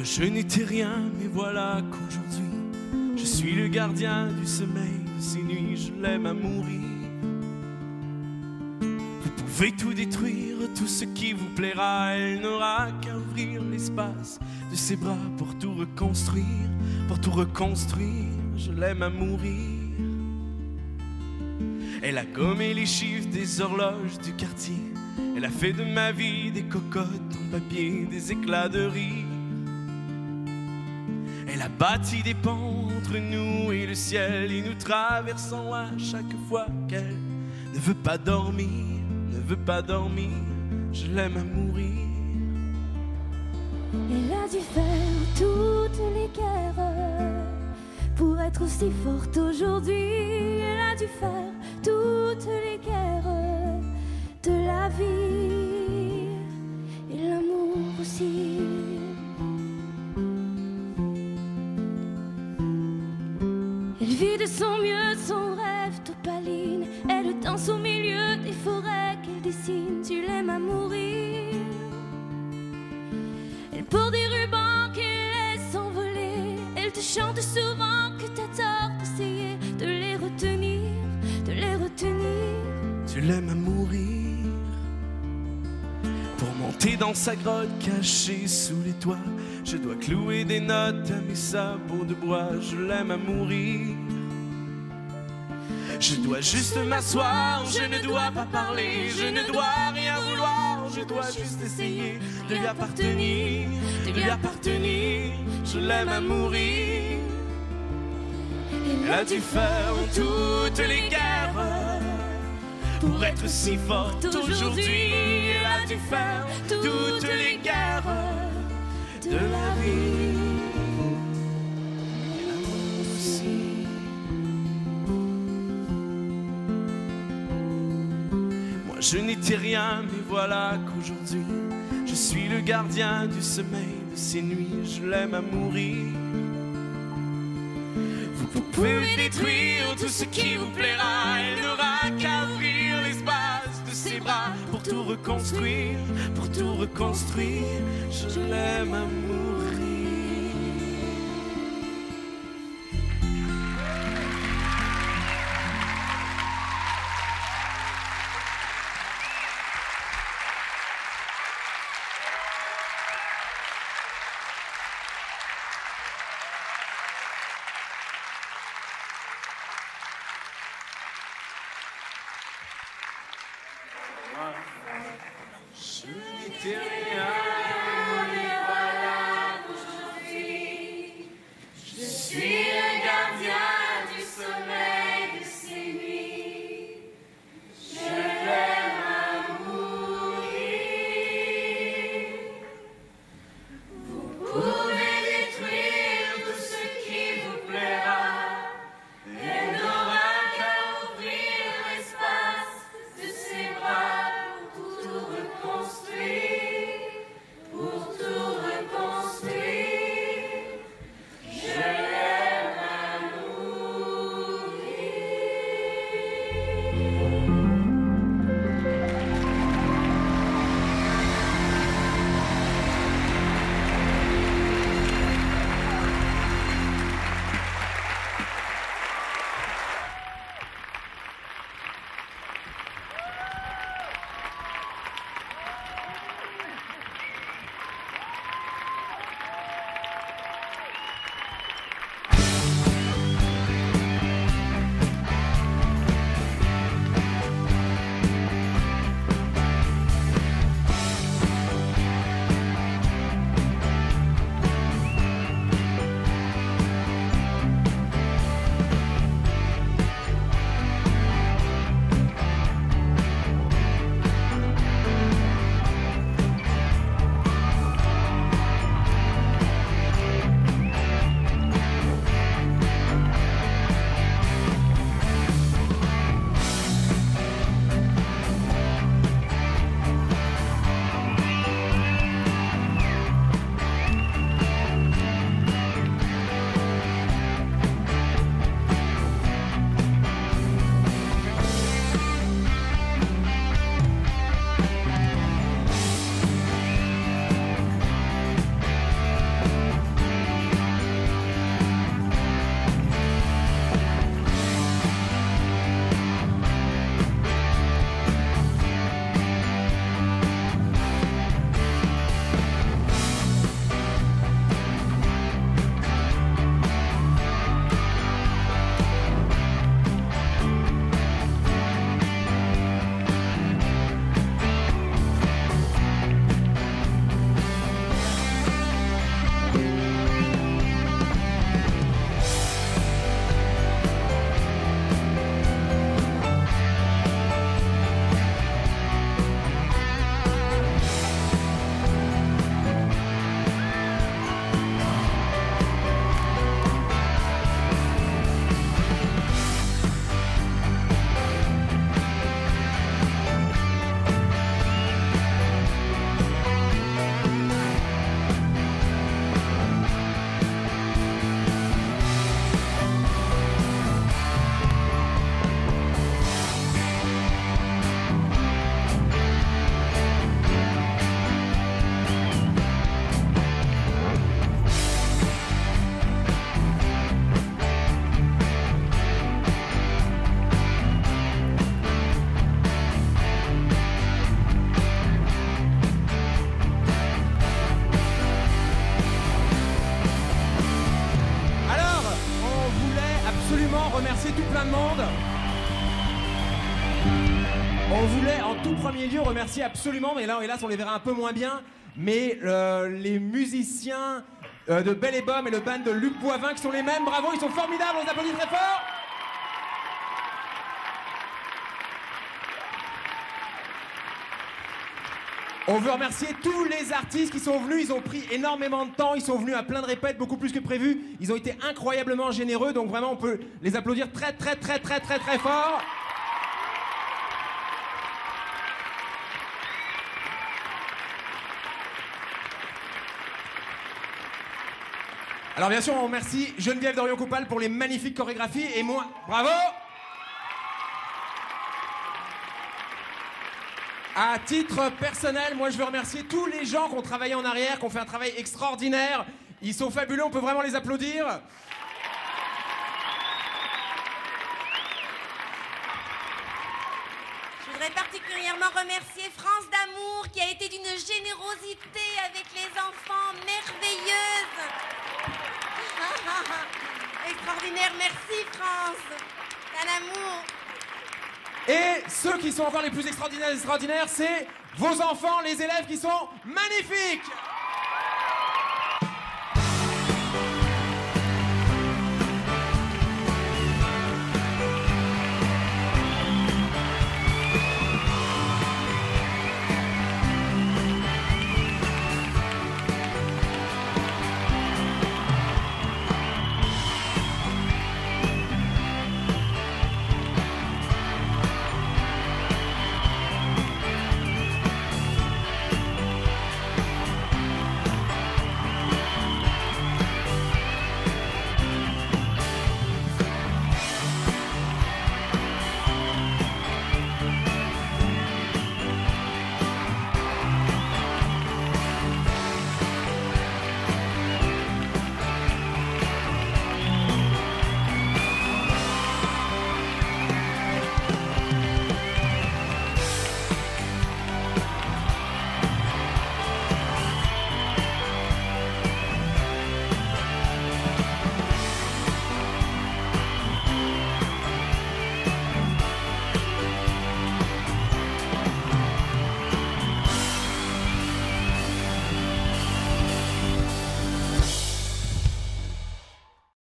Moi je n'étais rien, mais voilà qu'aujourd'hui je suis le gardien du sommeil de ces nuits, je l'aime à mourir. Vous pouvez tout détruire, tout ce qui vous plaira, elle n'aura qu'à ouvrir l'espace de ses bras pour tout reconstruire, je l'aime à mourir. Elle a gommé les chiffres des horloges du quartier, elle a fait de ma vie des cocottes en papier, des éclats de rire. Elle a bâti des ponts entre nous et le ciel, et nous traversons à chaque fois qu'elle ne veut pas dormir, je l'aime à mourir. Elle a dû faire toutes les guerres pour être aussi forte aujourd'hui. Elle a dû faire toutes les guerres de la vie et l'amour aussi. Elle vit de son mieux son rêve d'opaline. Elle danse au milieu des forêts qu'elle dessine. Tu l'aimes à mourir. Elle porte des rubans qu'elle laisse s'envoler. Elle te chante souvent que t'as tort d'essayer de les retenir, Tu l'aimes à mourir. Pour monter dans sa grotte cachée sous les toits, je dois clouer des notes à mes sabots de bois, je l'aime à mourir. Je dois juste m'asseoir, je ne dois pas parler, je ne dois rien vouloir, je dois juste essayer de lui appartenir, je l'aime à mourir. Elle a dû faire toutes les guerres pour être si forte aujourd'hui. Elle a dû faire toutes les guerres de la vie. Et l'amour aussi. Moi je n'étais rien, mais voilà qu'aujourd'hui je suis le gardien du sommeil de ces nuits, je l'aime à mourir. Vous pouvez détruire tout ce qui vous plaira, elle n'aura qu'à ouvrir l'espace de ses bras pour tout reconstruire, je l'aime à mourir. Je n'étais rien, mais voilà qu'aujourd'hui je suis le gardien du sommeil de ces nuits. Je l'aime à mourir. Vous pouvez détruire tout ce qui vous plaira, elle n'aura qu'à ouvrir l'espace de ses bras. tout premier lieu remercier absolument, mais là hélas on les verra un peu moins bien, mais les musiciens de Belle et Bomme et le band de Luc Boivin qui sont les mêmes. Bravo, ils sont formidables, on les applaudit très fort. On veut remercier tous les artistes qui sont venus, ils ont pris énormément de temps, ils sont venus à plein de répètes, beaucoup plus que prévu. Ils ont été incroyablement généreux, donc vraiment on peut les applaudir très très très très très très fort. Alors bien sûr on remercie Geneviève Dorion-Coupal pour les magnifiques chorégraphies et moi, bravo. À titre personnel, moi je veux remercier tous les gens qui ont travaillé en arrière, qui ont fait un travail extraordinaire. Ils sont fabuleux, on peut vraiment les applaudir. Je voudrais particulièrement remercier France d'Amour qui a été d'une générosité avec les enfants merveilleuse. Extraordinaire, merci France. Un amour. Et ceux qui sont encore les plus extraordinaires, c'est vos enfants, les élèves qui sont magnifiques.